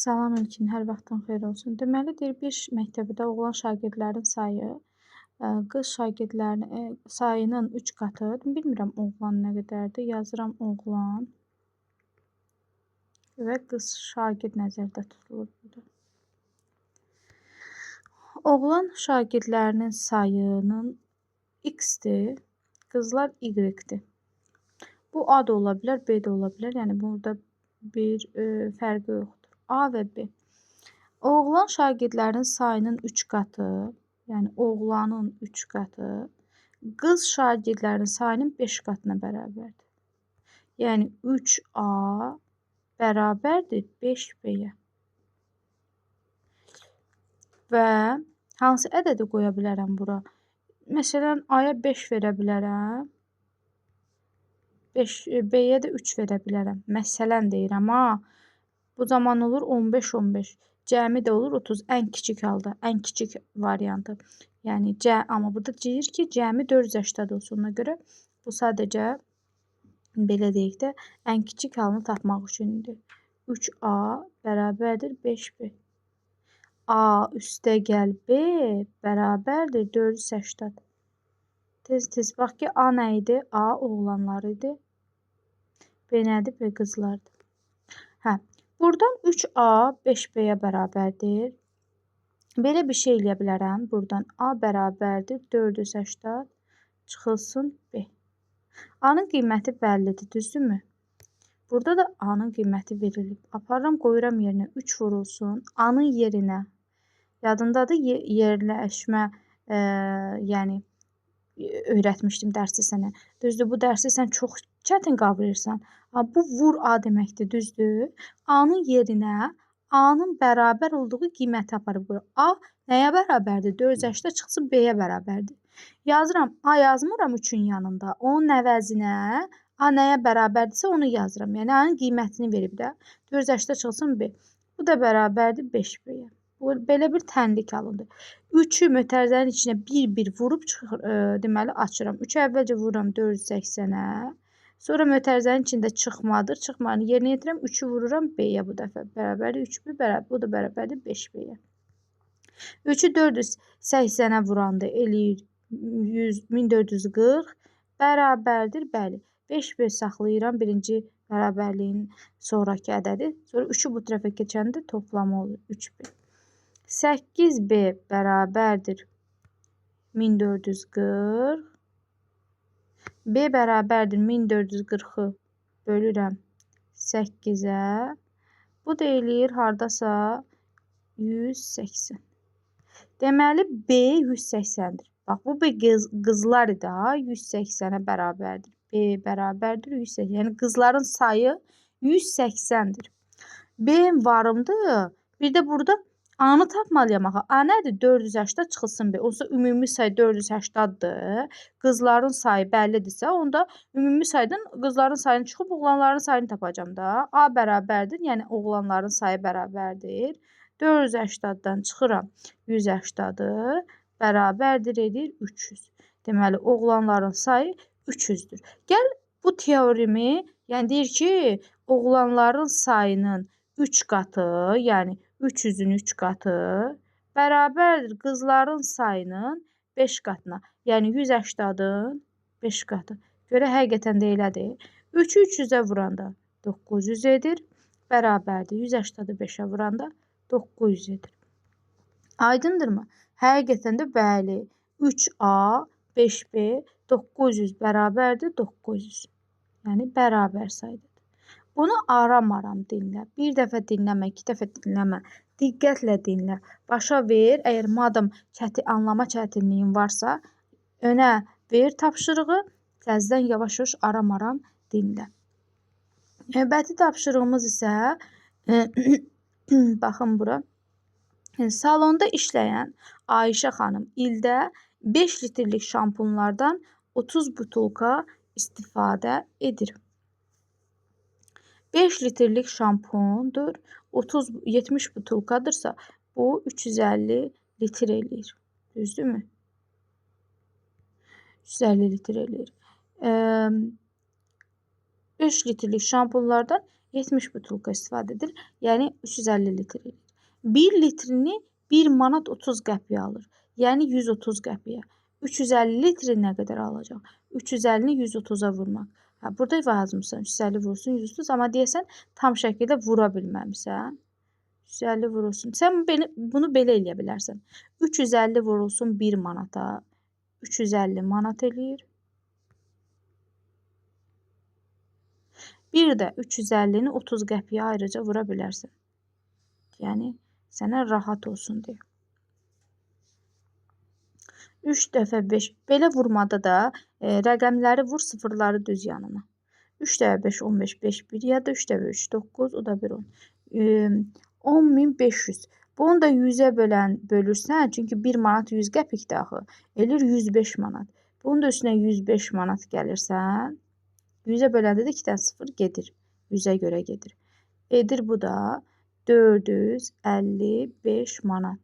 Salam ilkin, hər vaxtın xeyir olsun. Deməli, deyir, bir məktəbdə oğlan şagirdlərin sayı qız şagirdlərin sayının 3 qatı. Bilmirəm oğlan nə qədərdir. Yazıram oğlan və qız şagird nəzərdə tutulur burada. Oğlan şagirdlərinin sayının x-dir, qızlar y-dir. Bu A da ola bilər, B də ola bilər. Yəni burada bir fərqi yoxdur. A və B. Oğlan şagirdlərin sayının 3 qatı, yəni oğlanın 3 qatı, qız şagirdlərin sayının 5 qatına bərabərdir. Yəni 3A bərabərdir 5B-yə. Və hansı ədədi qoya bilərəm bura? Məsələn, A-ya 5 verə bilərəm. B-yə də 3 verə bilərəm. Məsələn deyirəm, bu zaman olur 15-15. Cəmi də olur 30. Ən kiçik halda, ən kiçik variantı. Yəni amma burada deyir ki, cəmi 480 olsun. Ona görə bu sadəcə belə deyək də, ən kiçik halını tapmaq üçündür. 3A bərabərdir 5B. A üstə gəl B bərabərdir 480. Tez bax ki, A nə idi? A oğlanlar idi. B nədir? B qızlardır. Buradan 3A 5B-yə bərabərdir. Belə bir şey eləyə bilərəm. Buradan A bərabərdir 480 çıxılsın B. A-nın qiyməti bəllidir, düzdürmü? Burada da A-nın qiyməti verilib. Aparıram, qoyuram yerinə 3 vurulsun. A-nın yerinə. Yadındadır yerləşmə, yəni öyrətmişdim dərsi sənə. Düzdür, bu dərsi sən çox çətin qavrayırsan. Bu vur A deməkdir, düzdür? A-nın yerinə A-nın bərabər olduğu qiyməti aparıb qoyur. A nəyə bərabərdir? 480 çıxsın B-yə bərabərdir. Yazıram, A yazmıram 3-ün yanında. Onun əvəzinə A nəyə bərabərdirsə onu yazıram. Yəni A-nın qiymətini verib də 480 çıxsın B. Bu da bərabərdir 5B-yə. Belə bir tənlik alındı. 3-ü mötərizənin içinə bir vurub çıxır, deməli açıram. 3-ü əvvəlcə vururam 480-ə. Sonra mötərizənin içində çıxmadır. Çıxmanı yerinə yetirəm. 3-ü vururam B-yə bu dəfə. Bərabərdir 3B, bu da bərabərdir 5B-yə. 3-ü 480-ə vuranda eləyir 1440. Bərabərdir, bəli. 5B saxlayıram birinci bərabərliyin sonraki ədədi. Sonra 3-ü bu tərəfə keçəndə toplamı olur 3B. 8B bərabərdir 1440. B bərabərdir 1440-ı bölürəm 8-ə. Bu da eləyir haradasa 180. Deməli B 180-dir. Bax, bu B qızlar idi, 180-ə bərabərdir. B bərabərdir 180. Yəni qızların sayı 180-dir. B varımdır. Bir də burada A-nı tapmalıyam axı. A nədir? 480 çıxılsın B. Olsa ümumi say 480-dır. Qızların sayı bəllidirsə, onda ümumi saydan qızların sayını çıxıb oğlanların sayını tapacam da. A bərabərdir, yəni oğlanların sayı bərabərdir. 480-dan çıxıram 180-dır. Bərabərdir edir 300. Deməli, oğlanların sayı 300-dür. Gəl bu teoremi, yəni deyir ki, oğlanların sayının 3 qatı, yəni 300-ün 3 qatı bərabərdir qızların sayının 5 qatına. Yəni 180-ın 5 qatı. Görə həqiqətən də elədir. 3-ü 300-ə vuranda 900 edir. Bərabərdir 180-ı 5-ə vuranda 900 edir. Aydındırmı? Həqiqətən də bəli. 3A, 5B, 900 bərabərdir 900. Yəni bərabər sayıdır. Bunu aram dinlə. Bir dəfə dinləmə, 2 dəfə dinləmə. Diqqətlə dinlə. Başa ver. Əgər madam anlama çətinliyin varsa, önə ver tapşırığı. Təzədən yavaş-yavaş aram dinlə. Növbəti tapşırığımız isə baxın bura. Salonda işləyən Ayşə xanım ildə 5 litrlik şampunlardan 30 butulka istifadə edir. 5 litrlik şampundur. 70 butulkadırsa bu 350 litr eləyir. Düzdürmü? 350 litr eləyir. 5 litrlik şampunlardan 70 butulka istifadə edilir. Yəni 350 litr edir. 1 litrini 1 manat 30 qəpiyə alır. Yəni 130 qəpiyə. 350 litri nə qədər alacaq? 350-ni 130-a vurmaq. Burada yazmışsan 350 vurulsun 130, amma deyəsən tam şəkildə vura bilməmisən. 350 vurulsun. Sən bunu belə eləyə bilərsən. 350 vurulsun 1 manata. 350 manat eləyir. Bir də 350-ni 30 qəpiyə ayrıca vura bilərsən. Yəni, sənə rahat olsun deyə. 3 dəfə 5. Belə vurmada da rəqəmləri vur, sıfırları düz yanına. 3 dəfə 5, 15, 5, 1 ya da 3 dəfə 3, 9, o da 1, 10. 10.500. Bunu da 100-ə bölürsən, çünki 1 manat 100 qəpikdir axı. Eləyir 105 manat. Bunun da üstünə 105 manat gəlirsən. 100-ə böləndə də 2 dənə 0 gedir. 100-ə görə gedir. Edir bu da 455 manat.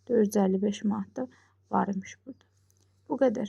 455 manat da varmış burada. Bu qədər.